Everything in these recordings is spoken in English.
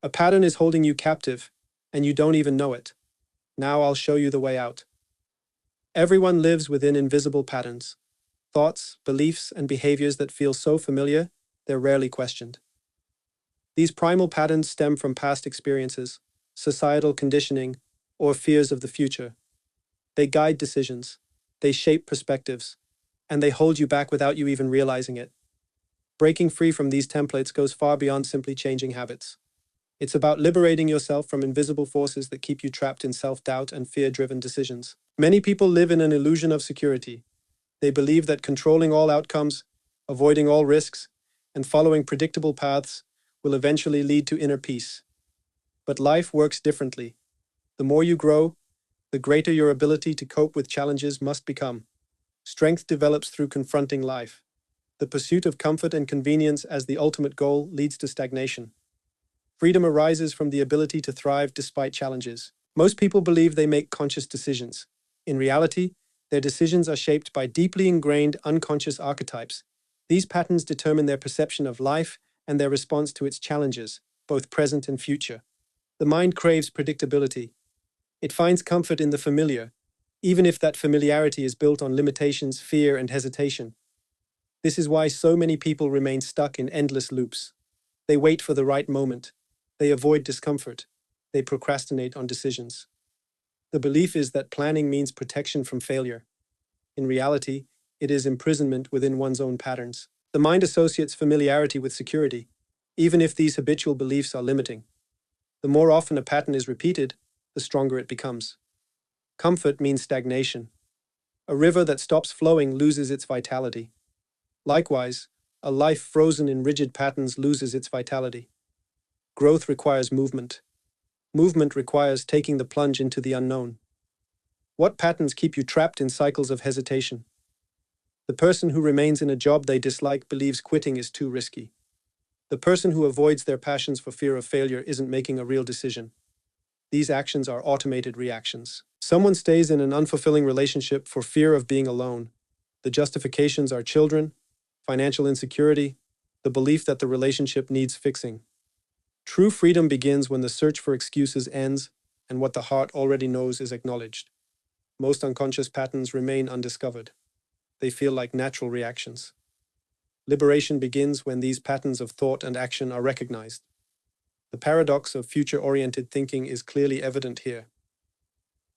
A pattern is holding you captive, and you don't even know it. Now I'll show you the way out. Everyone lives within invisible patterns, thoughts, beliefs, and behaviors that feel so familiar, they're rarely questioned. These primal patterns stem from past experiences, societal conditioning, or fears of the future. They guide decisions, they shape perspectives, and they hold you back without you even realizing it. Breaking free from these templates goes far beyond simply changing habits. It's about liberating yourself from invisible forces that keep you trapped in self-doubt and fear-driven decisions. Many people live in an illusion of security. They believe that controlling all outcomes, avoiding all risks, and following predictable paths will eventually lead to inner peace. But life works differently. The more you grow, the greater your ability to cope with challenges must become. Strength develops through confronting life. The pursuit of comfort and convenience as the ultimate goal leads to stagnation. Freedom arises from the ability to thrive despite challenges. Most people believe they make conscious decisions. In reality, their decisions are shaped by deeply ingrained unconscious archetypes. These patterns determine their perception of life and their response to its challenges, both present and future. The mind craves predictability. It finds comfort in the familiar, even if that familiarity is built on limitations, fear, and hesitation. This is why so many people remain stuck in endless loops. They wait for the right moment. They avoid discomfort. They procrastinate on decisions. The belief is that planning means protection from failure. In reality, it is imprisonment within one's own patterns. The mind associates familiarity with security, even if these habitual beliefs are limiting. The more often a pattern is repeated, the stronger it becomes. Comfort means stagnation. A river that stops flowing loses its vitality. Likewise, a life frozen in rigid patterns loses its vitality. Growth requires movement. Movement requires taking the plunge into the unknown. What patterns keep you trapped in cycles of hesitation? The person who remains in a job they dislike believes quitting is too risky. The person who avoids their passions for fear of failure isn't making a real decision. These actions are automated reactions. Someone stays in an unfulfilling relationship for fear of being alone. The justifications are children, financial insecurity, the belief that the relationship needs fixing. True freedom begins when the search for excuses ends and what the heart already knows is acknowledged. Most unconscious patterns remain undiscovered. They feel like natural reactions. Liberation begins when these patterns of thought and action are recognized. The paradox of future-oriented thinking is clearly evident here.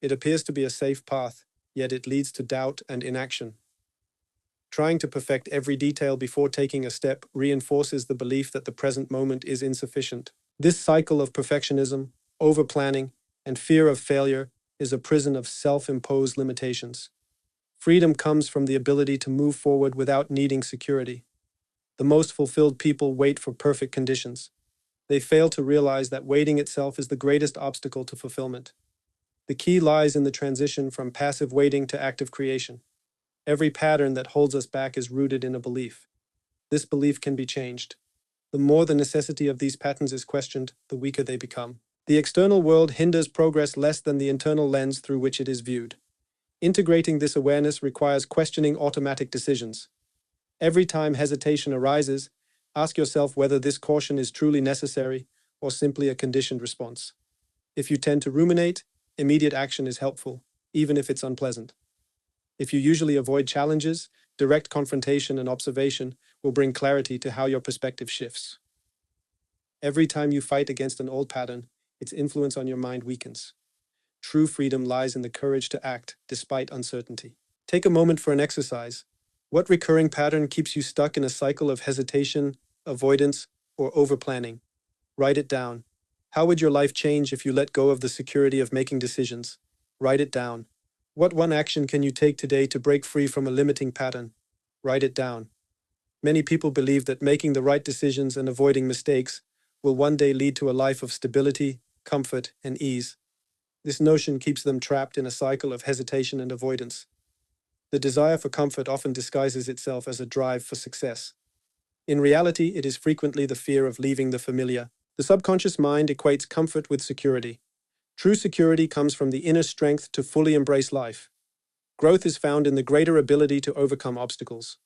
It appears to be a safe path, yet it leads to doubt and inaction. Trying to perfect every detail before taking a step reinforces the belief that the present moment is insufficient. This cycle of perfectionism, over-planning, and fear of failure is a prison of self-imposed limitations. Freedom comes from the ability to move forward without needing security. The most fulfilled people wait for perfect conditions. They fail to realize that waiting itself is the greatest obstacle to fulfillment. The key lies in the transition from passive waiting to active creation. Every pattern that holds us back is rooted in a belief. This belief can be changed. The more the necessity of these patterns is questioned, the weaker they become. The external world hinders progress less than the internal lens through which it is viewed. Integrating this awareness requires questioning automatic decisions. Every time hesitation arises, ask yourself whether this caution is truly necessary or simply a conditioned response. If you tend to ruminate, immediate action is helpful, even if it's unpleasant. If you usually avoid challenges, direct confrontation and observation will bring clarity to how your perspective shifts. Every time you fight against an old pattern, its influence on your mind weakens. True freedom lies in the courage to act despite uncertainty. Take a moment for an exercise. What recurring pattern keeps you stuck in a cycle of hesitation, avoidance, or overplanning? Write it down. How would your life change if you let go of the security of making decisions? Write it down. What one action can you take today to break free from a limiting pattern? Write it down. Many people believe that making the right decisions and avoiding mistakes will one day lead to a life of stability, comfort, and ease. This notion keeps them trapped in a cycle of hesitation and avoidance. The desire for comfort often disguises itself as a drive for success. In reality, it is frequently the fear of leaving the familiar. The subconscious mind equates comfort with security. True security comes from the inner strength to fully embrace life. Growth is found in the greater ability to overcome obstacles.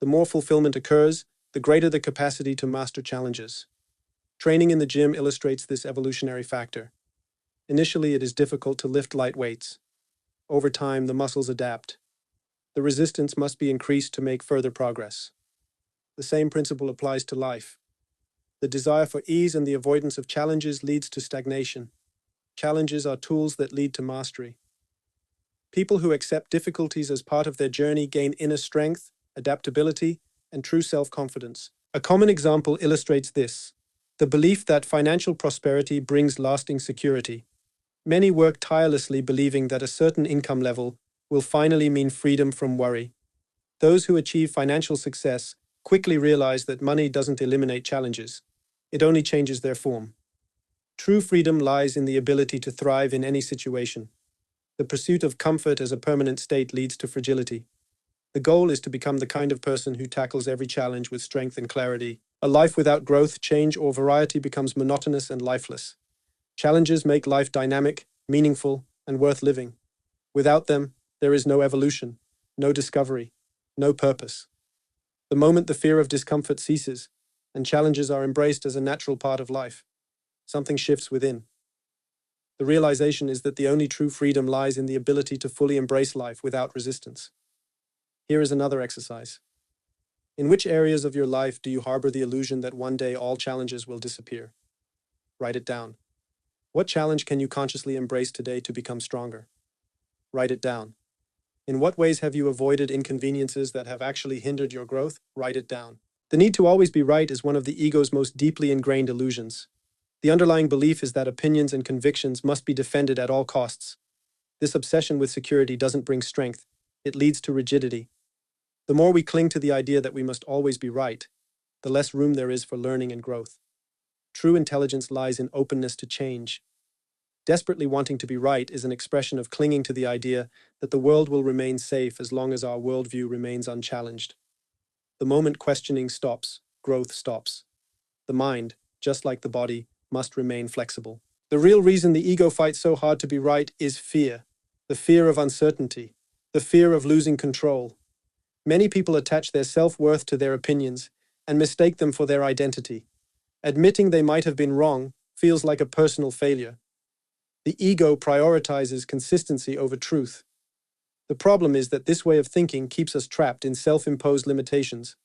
The more fulfillment occurs, the greater the capacity to master challenges. Training in the gym illustrates this evolutionary factor. Initially, it is difficult to lift light weights. Over time, the muscles adapt. The resistance must be increased to make further progress. The same principle applies to life. The desire for ease and the avoidance of challenges leads to stagnation. Challenges are tools that lead to mastery. People who accept difficulties as part of their journey gain inner strength, adaptability, and true self-confidence. A common example illustrates this: the belief that financial prosperity brings lasting security. Many work tirelessly believing that a certain income level will finally mean freedom from worry. Those who achieve financial success quickly realize that money doesn't eliminate challenges. It only changes their form. True freedom lies in the ability to thrive in any situation. The pursuit of comfort as a permanent state leads to fragility. The goal is to become the kind of person who tackles every challenge with strength and clarity. A life without growth, change, or variety becomes monotonous and lifeless. Challenges make life dynamic, meaningful, and worth living. Without them, there is no evolution, no discovery, no purpose. The moment the fear of discomfort ceases, and challenges are embraced as a natural part of life, something shifts within. The realization is that the only true freedom lies in the ability to fully embrace life without resistance. Here is another exercise. In which areas of your life do you harbor the illusion that one day all challenges will disappear? Write it down. What challenge can you consciously embrace today to become stronger? Write it down. In what ways have you avoided inconveniences that have actually hindered your growth? Write it down. The need to always be right is one of the ego's most deeply ingrained illusions. The underlying belief is that opinions and convictions must be defended at all costs. This obsession with security doesn't bring strength, it leads to rigidity. The more we cling to the idea that we must always be right, the less room there is for learning and growth. True intelligence lies in openness to change. Desperately wanting to be right is an expression of clinging to the idea that the world will remain safe as long as our worldview remains unchallenged. The moment questioning stops, growth stops. The mind, just like the body, must remain flexible. The real reason the ego fights so hard to be right is fear. The fear of uncertainty. The fear of losing control. Many people attach their self-worth to their opinions and mistake them for their identity. Admitting they might have been wrong feels like a personal failure. The ego prioritizes consistency over truth. The problem is that this way of thinking keeps us trapped in self-imposed limitations.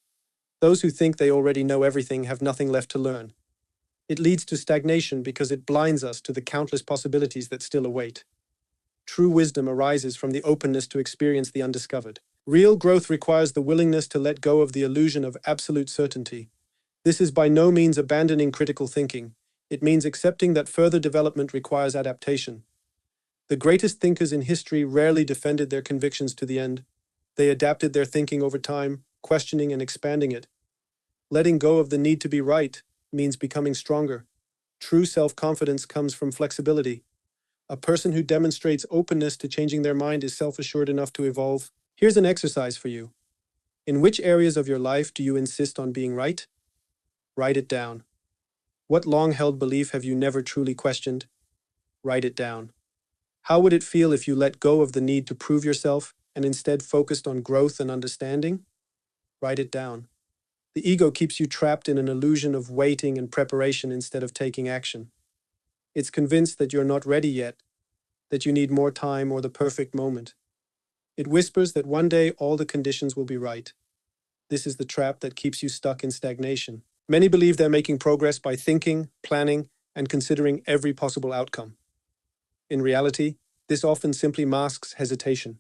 Those who think they already know everything have nothing left to learn. It leads to stagnation because it blinds us to the countless possibilities that still await. True wisdom arises from the openness to experience the undiscovered. Real growth requires the willingness to let go of the illusion of absolute certainty. This is by no means abandoning critical thinking. It means accepting that further development requires adaptation. The greatest thinkers in history rarely defended their convictions to the end. They adapted their thinking over time, questioning and expanding it. Letting go of the need to be right means becoming stronger. True self-confidence comes from flexibility. A person who demonstrates openness to changing their mind is self-assured enough to evolve. Here's an exercise for you. In which areas of your life do you insist on being right? Write it down. What long-held belief have you never truly questioned? Write it down. How would it feel if you let go of the need to prove yourself and instead focused on growth and understanding? Write it down. The ego keeps you trapped in an illusion of waiting and preparation instead of taking action. It's convinced that you're not ready yet, that you need more time or the perfect moment. It whispers that one day all the conditions will be right. This is the trap that keeps you stuck in stagnation. Many believe they're making progress by thinking, planning, and considering every possible outcome. In reality, this often simply masks hesitation.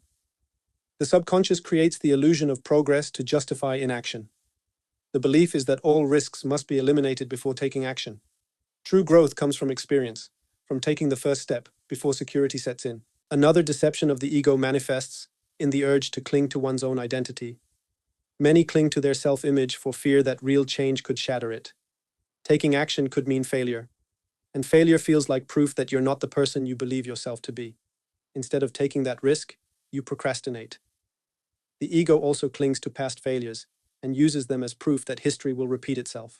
The subconscious creates the illusion of progress to justify inaction. The belief is that all risks must be eliminated before taking action. True growth comes from experience, from taking the first step before security sets in. Another deception of the ego manifests in the urge to cling to one's own identity. Many cling to their self-image for fear that real change could shatter it. Taking action could mean failure, and failure feels like proof that you're not the person you believe yourself to be. Instead of taking that risk, you procrastinate. The ego also clings to past failures and uses them as proof that history will repeat itself.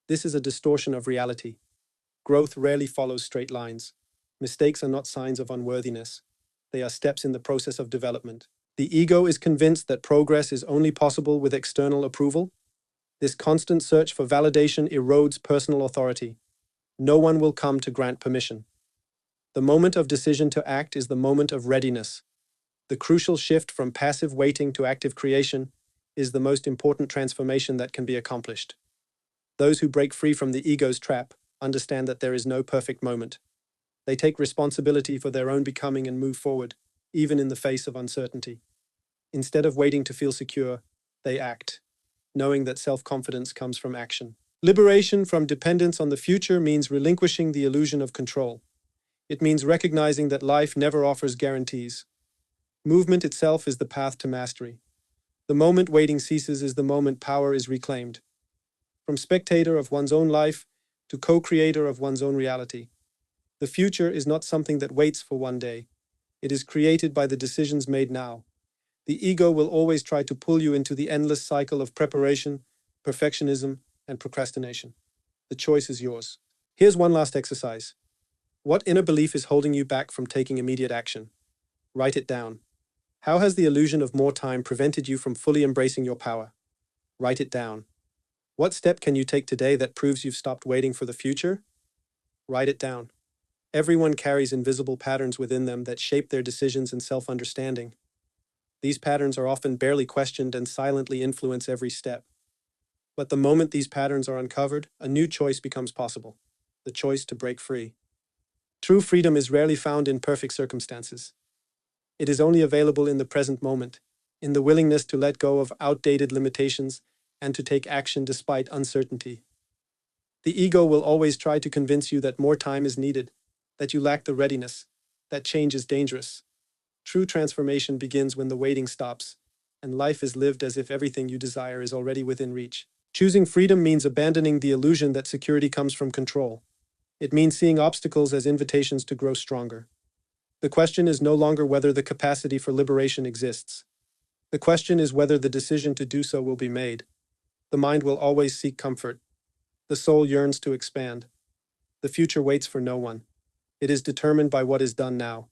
This is a distortion of reality. Growth rarely follows straight lines. Mistakes are not signs of unworthiness. They are steps in the process of development. The ego is convinced that progress is only possible with external approval. This constant search for validation erodes personal authority. No one will come to grant permission. The moment of decision to act is the moment of readiness. The crucial shift from passive waiting to active creation is the most important transformation that can be accomplished. Those who break free from the ego's trap understand that there is no perfect moment. They take responsibility for their own becoming and move forward, even in the face of uncertainty. Instead of waiting to feel secure, they act, knowing that self-confidence comes from action. Liberation from dependence on the future means relinquishing the illusion of control. It means recognizing that life never offers guarantees. Movement itself is the path to mastery. The moment waiting ceases is the moment power is reclaimed. From spectator of one's own life to co-creator of one's own reality. The future is not something that waits for one day. It is created by the decisions made now. The ego will always try to pull you into the endless cycle of preparation, perfectionism, and procrastination. The choice is yours. Here's one last exercise. What inner belief is holding you back from taking immediate action? Write it down. How has the illusion of more time prevented you from fully embracing your power? Write it down. What step can you take today that proves you've stopped waiting for the future? Write it down. Everyone carries invisible patterns within them that shape their decisions and self-understanding. These patterns are often barely questioned and silently influence every step. But the moment these patterns are uncovered, a new choice becomes possible. The choice to break free. True freedom is rarely found in perfect circumstances. It is only available in the present moment, in the willingness to let go of outdated limitations and to take action despite uncertainty. The ego will always try to convince you that more time is needed, that you lack the readiness, that change is dangerous. True transformation begins when the waiting stops, and life is lived as if everything you desire is already within reach. Choosing freedom means abandoning the illusion that security comes from control. It means seeing obstacles as invitations to grow stronger. The question is no longer whether the capacity for liberation exists. The question is whether the decision to do so will be made. The mind will always seek comfort. The soul yearns to expand. The future waits for no one. It is determined by what is done now.